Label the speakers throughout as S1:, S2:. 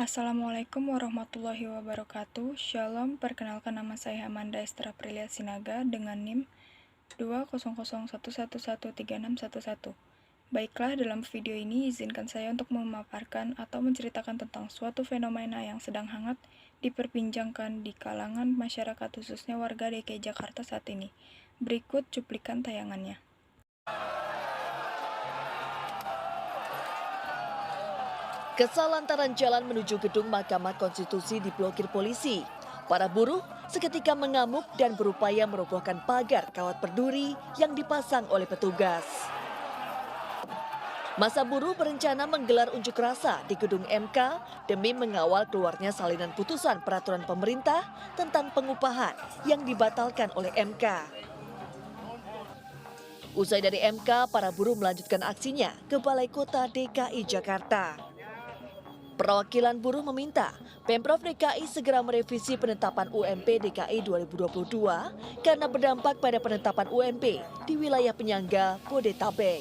S1: Assalamualaikum warahmatullahi wabarakatuh. Shalom, perkenalkan nama saya Amanda Esther Aprilia Sinaga dengan NIM 20011113611. Baiklah, dalam video ini izinkan saya untuk memaparkan atau menceritakan tentang suatu fenomena yang sedang hangat diperbincangkan di kalangan masyarakat khususnya warga DKI Jakarta saat ini. Berikut cuplikan tayangannya.
S2: Kesal lantaran jalan menuju gedung Mahkamah Konstitusi diblokir polisi. Para buruh seketika mengamuk dan berupaya merobohkan pagar kawat berduri yang dipasang oleh petugas. Masa buruh berencana menggelar unjuk rasa di gedung MK demi mengawal keluarnya salinan putusan peraturan pemerintah tentang pengupahan yang dibatalkan oleh MK. Usai dari MK, para buruh melanjutkan aksinya ke Balai Kota DKI Jakarta. Perwakilan buruh meminta Pemprov DKI segera merevisi penetapan UMP DKI 2022 karena berdampak pada penetapan UMP di wilayah penyangga Bodetabek.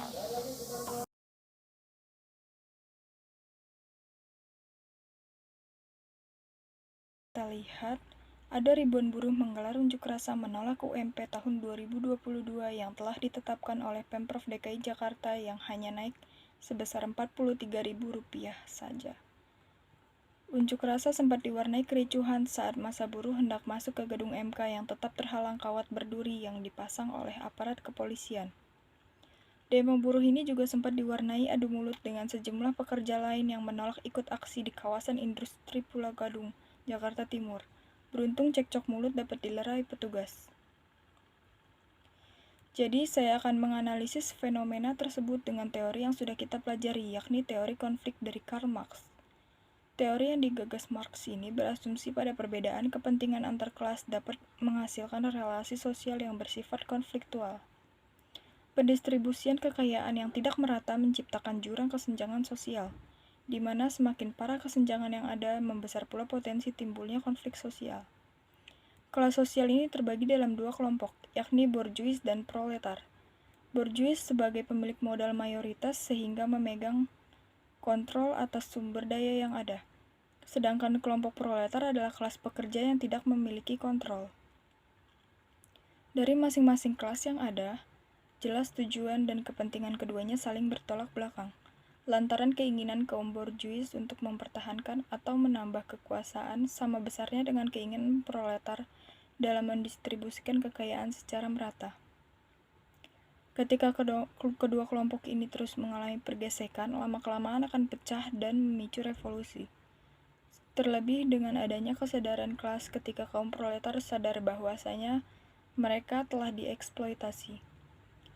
S1: Kita lihat, ada ribuan buruh menggelar unjuk rasa menolak UMP tahun 2022 yang telah ditetapkan oleh Pemprov DKI Jakarta yang hanya naik sebesar Rp43.000 saja. Unjuk rasa sempat diwarnai kericuhan saat massa buruh hendak masuk ke gedung MK yang tetap terhalang kawat berduri yang dipasang oleh aparat kepolisian. Demo buruh ini juga sempat diwarnai adu mulut dengan sejumlah pekerja lain yang menolak ikut aksi di kawasan industri Pulau Gadung, Jakarta Timur. Beruntung cekcok mulut dapat dilerai petugas. Jadi, saya akan menganalisis fenomena tersebut dengan teori yang sudah kita pelajari, yakni teori konflik dari Karl Marx. Teori yang digagas Marx ini berasumsi pada perbedaan kepentingan antar kelas dapat menghasilkan relasi sosial yang bersifat konfliktual. Pendistribusian kekayaan yang tidak merata menciptakan jurang kesenjangan sosial, di mana semakin parah kesenjangan yang ada, membesar pula potensi timbulnya konflik sosial. Kelas sosial ini terbagi dalam dua kelompok, yakni borjuis dan proletar. Borjuis sebagai pemilik modal mayoritas sehingga memegang kontrol atas sumber daya yang ada. Sedangkan kelompok proletar adalah kelas pekerja yang tidak memiliki kontrol. Dari masing-masing kelas yang ada, jelas tujuan dan kepentingan keduanya saling bertolak belakang. Lantaran keinginan kaum borjuis untuk mempertahankan atau menambah kekuasaan sama besarnya dengan keinginan proletar dalam mendistribusikan kekayaan secara merata. Ketika kedua kelompok ini terus mengalami pergesekan, lama-kelamaan akan pecah dan memicu revolusi. Terlebih dengan adanya kesadaran kelas ketika kaum proletar sadar bahwasanya mereka telah dieksploitasi.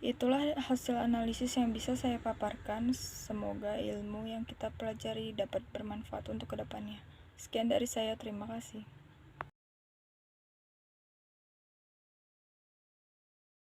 S1: Itulah hasil analisis yang bisa saya paparkan. Semoga ilmu yang kita pelajari dapat bermanfaat untuk kedepannya. Sekian dari saya, terima kasih.